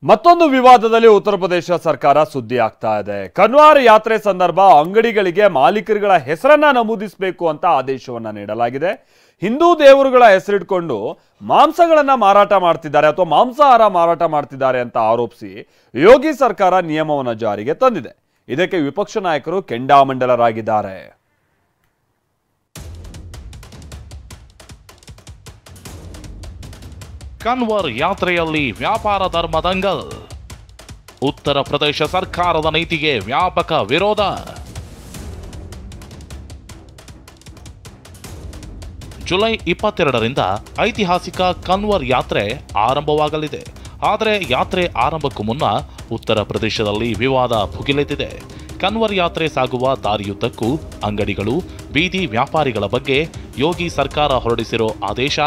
ಮತ್ತೊಂದು ವಿವಾದದಲ್ಲಿ ಉತ್ತರ ಪ್ರದೇಶ ಸರ್ಕಾರ ಸುದ್ದಿ ಆಗ್ತಾ ಇದೆ. ಕನ್ವಾರ್ ಯಾತ್ರೆ ಸಂದರ್ಭ ಅಂಗಡಿಗಳಿಗೆ ಮಾಲೀಕರುಗಳ ಹೆಸರನ್ನ ನಮೂದಿಸಬೇಕು ಅಂತ ಆದೇಶವನ್ನ ನೀಡಲಾಗಿದೆ. ಹಿಂದೂ ದೇವರುಗಳ ಹೆಸರಿಟ್ಕೊಂಡು ಮಾಂಸಗಳನ್ನ ಮಾರಾಟ ಮಾಡ್ತಿದ್ದಾರೆ ಅಥವಾ ಮಾಂಸಾಹಾರ ಮಾರಾಟ ಮಾಡ್ತಿದ್ದಾರೆ ಅಂತ ಆರೋಪಿಸಿ ಯೋಗಿ ಸರ್ಕಾರ ನಿಯಮವನ್ನ ಜಾರಿಗೆ ತಂದಿದೆ. ಇದಕ್ಕೆ ವಿಪಕ್ಷ ನಾಯಕರು ಕೆಂಡಾಮಂಡಲರಾಗಿದ್ದಾರೆ. ಕನ್ವರ್ ಯಾತ್ರೆಯಲ್ಲಿ ವ್ಯಾಪಾರ ಧರ್ಮ ದಂಗಲ್. ಉತ್ತರ ಪ್ರದೇಶ ಸರ್ಕಾರದ ನೀತಿಗೆ ವ್ಯಾಪಕ ವಿರೋಧ. ಜುಲೈ 22ರಿಂದ ಐತಿಹಾಸಿಕ ಕನ್ವರ್ ಯಾತ್ರೆ ಆರಂಭವಾಗಲಿದೆ. ಆದರೆ ಯಾತ್ರೆ ಆರಂಭಕ್ಕೂ ಮುನ್ನ ಉತ್ತರ ಪ್ರದೇಶದಲ್ಲಿ ವಿವಾದ ಭುಗಿಲೆದ್ದಿದೆ. ಕನ್ವರ್ ಯಾತ್ರೆ ಸಾಗುವ ದಾರಿಯುದ್ದಕ್ಕೂ ಅಂಗಡಿಗಳು, ಬೀದಿ ವ್ಯಾಪಾರಿಗಳ ಬಗ್ಗೆ ಯೋಗಿ ಸರ್ಕಾರ ಹೊರಡಿಸಿರೋ ಆದೇಶ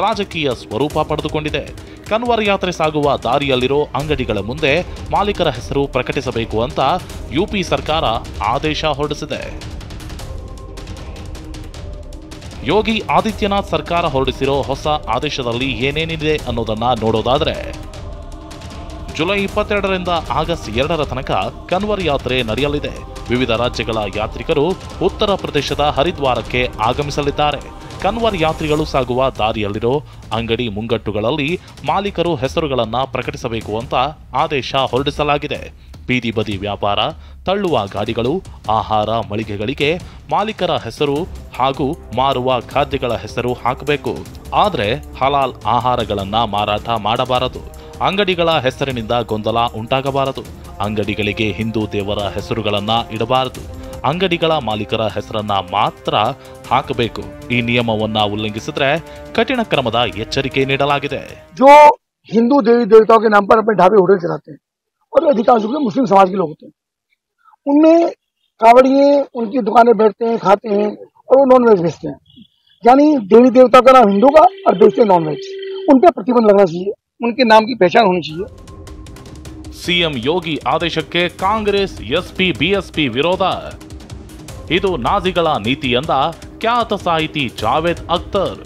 ರಾಜಕೀಯ ಸ್ವರೂಪ ಪಡೆದುಕೊಂಡಿದೆ. ಕನ್ವರ್ ಯಾತ್ರೆ ಸಾಗುವ ದಾರಿಯಲ್ಲಿರೋ ಅಂಗಡಿಗಳ ಮುಂದೆ ಮಾಲೀಕರ ಹೆಸರು ಪ್ರಕಟಿಸಬೇಕು ಅಂತ ಯುಪಿ ಸರ್ಕಾರ ಆದೇಶ ಹೊರಡಿಸಿದೆ. ಯೋಗಿ ಆದಿತ್ಯನಾಥ್ ಸರ್ಕಾರ ಹೊರಡಿಸಿರೋ ಹೊಸ ಆದೇಶದಲ್ಲಿ ಏನೇನಿದೆ ಅನ್ನೋದನ್ನ ನೋಡೋದಾದ್ರೆ, ಜುಲೈ 22ರಿಂದ ಆಗಸ್ಟ್ 2ರ ತನಕ ಕನ್ವರ್ ಯಾತ್ರೆ ನಡೆಯಲಿದೆ. ವಿವಿಧ ರಾಜ್ಯಗಳ ಯಾತ್ರಿಕರು ಉತ್ತರ ಪ್ರದೇಶದ ಹರಿದ್ವಾರಕ್ಕೆ ಆಗಮಿಸಲಿದ್ದಾರೆ. ಕನ್ವರ್ ಯಾತ್ರಿಗಳು ಸಾಗುವ ದಾರಿಯಲ್ಲಿರೋ ಅಂಗಡಿ ಮುಂಗಟ್ಟುಗಳಲ್ಲಿ ಮಾಲೀಕರು ಹೆಸರುಗಳನ್ನು ಪ್ರಕಟಿಸಬೇಕು ಅಂತ ಆದೇಶ ಹೊರಡಿಸಲಾಗಿದೆ. ಬೀದಿ ಬದಿ ವ್ಯಾಪಾರ, ತಳ್ಳುವ ಗಾಡಿಗಳು, ಆಹಾರ ಮಳಿಗೆಗಳಿಗೆ ಮಾಲೀಕರ ಹೆಸರು ಹಾಗೂ ಮಾರುವ ಖಾದ್ಯಗಳ ಹೆಸರು ಹಾಕಬೇಕು. ಆದರೆ ಹಲಾಲ್ ಆಹಾರಗಳನ್ನು ಮಾರಾಟ ಮಾಡಬಾರದು. ಅಂಗಡಿಗಳ ಹೆಸರಿನಿಂದ ಗೊಂದಲ ಉಂಟಾಗಬಾರದು. ಅಂಗಡಿಗಳಿಗೆ ಹಿಂದೂ ದೇವರ ಹೆಸರುಗಳನ್ನ ಇಡಬಾರದು. ಅಂಗಡಿಗಳ ಮಾಲೀಕರ ಹೆಸರನ್ನ ಮಾತ್ರ ಹಾಕಬೇಕು. ಈ ನಿಯಮವನ್ನ ಉಲ್ಲಂಘಿಸಿದ್ರೆ ಕಠಿಣ ಕ್ರಮದ ಎಚ್ಚರಿಕೆ ನೀಡಲಾಗಿದೆ. जो हिंदू देवी देवताओं के नाम पर अपने ढाबे होटल चलाते हैं और अधिकांश रूप से मुस्लिम समाज के लोग होते हैं, उनमें कावड़िए उनकी दुकानें बैठते हैं, खाते हैं और वो नॉन वेज बेचते हैं. यानी देवी देवता का नाम हिंदू का और बेचते हैं नॉन वेज. उन पर प्रतिबंध लगना चाहिए. उनके नाम की पहचान होनी चाहिए. ಸಿಎಂ ಯೋಗಿ ಆದೇಶಕ್ಕೆ ಕಾಂಗ್ರೆಸ್, ಎಸ್ಪಿ, ಬಿಎಸ್ಪಿ ವಿರೋಧ. ಇದು ನಾಜಿಗಳ ನೀತಿ ಎಂದ ಖ್ಯಾತ ಸಾಹಿತಿ ಜಾವೇದ್ ಅಖ್ತರ್.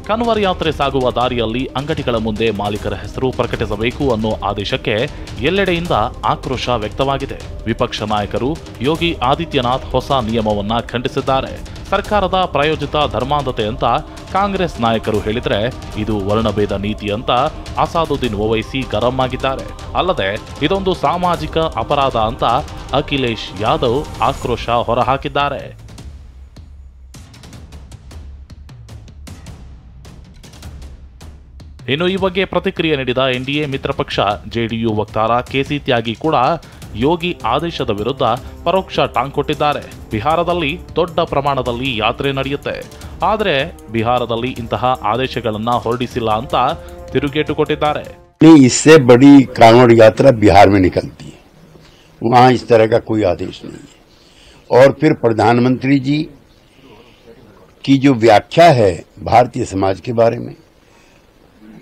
ಕನ್ವರ್ ಯಾತ್ರೆ ಸಾಗುವ ದಾರಿಯಲ್ಲಿ ಅಂಗಡಿಗಳ ಮುಂದೆ ಮಾಲೀಕರ ಹೆಸರು ಪ್ರಕಟಿಸಬೇಕು ಅನ್ನೋ ಆದೇಶಕ್ಕೆ ಎಲ್ಲೆಡೆಯಿಂದ ಆಕ್ರೋಶ ವ್ಯಕ್ತವಾಗಿದೆ. ವಿಪಕ್ಷ ನಾಯಕರು ಯೋಗಿ ಆದಿತ್ಯನಾಥ್ ಹೊಸ ನಿಯಮವನ್ನ ಖಂಡಿಸಿದ್ದಾರೆ. ಸರ್ಕಾರದ ಪ್ರಾಯೋಜಿತ ಧರ್ಮಾಂಧತೆ ಅಂತ ಕಾಂಗ್ರೆಸ್ ನಾಯಕರು ಹೇಳಿದ್ರೆ ಇದು ವರ್ಣಭೇದ ನೀತಿ ಅಂತ ಅಸಾದುದ್ದೀನ್ ಓವೈಸಿ ಗರಂ ಆಗಿದ್ದಾರೆ. ಅಲ್ಲದೆ ಇದೊಂದು ಸಾಮಾಜಿಕ ಅಪರಾಧ ಅಂತ ಅಖಿಲೇಶ್ ಯಾದವ್ ಆಕ್ರೋಶ ಹೊರಹಾಕಿದ್ದಾರೆ. ಇನ್ನು ಈ ಬಗ್ಗೆ ಪ್ರತಿಕ್ರಿಯೆ ನೀಡಿದ ಎನ್ಡಿಎ ಮಿತ್ರ ಪಕ್ಷ ಜೆಡಿಯು ವಕ್ತಾರ ಕೆಸಿ ತ್ಯಾಗಿ ಕೂಡ ಯೋಗಿ ಆದೇಶದ ವಿರುದ್ಧ ಪರೋಕ್ಷ ಟಾಂಗ್ ಕೊಟ್ಟಿದ್ದಾರೆ. ಬಿಹಾರದಲ್ಲಿ ದೊಡ್ಡ ಪ್ರಮಾಣದಲ್ಲಿ ಯಾತ್ರೆ ನಡೆಯುತ್ತೆ, ಆದರೆ ಬಿಹಾರದಲ್ಲಿ ಇಂತಹ ಆದೇಶಗಳನ್ನ ಹೊರಡಿಸಿಲ್ಲ ಅಂತ ತಿರುಗೇಟು ಕೊಟ್ಟಿದ್ದಾರೆ. इससे बड़ी कांवड़ यात्रा बिहार में निकलती है, वहां इस तरह का कोई आदेश नहीं है. और फिर प्रधानमंत्री जी की जो व्याख्या है भारतीय समाज के बारे में,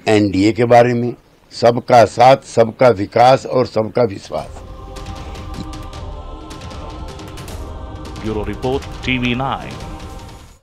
एनडीए के बारे में, सबका साथ, सबका विकास और सबका विश्वास. Bureau report, TV9.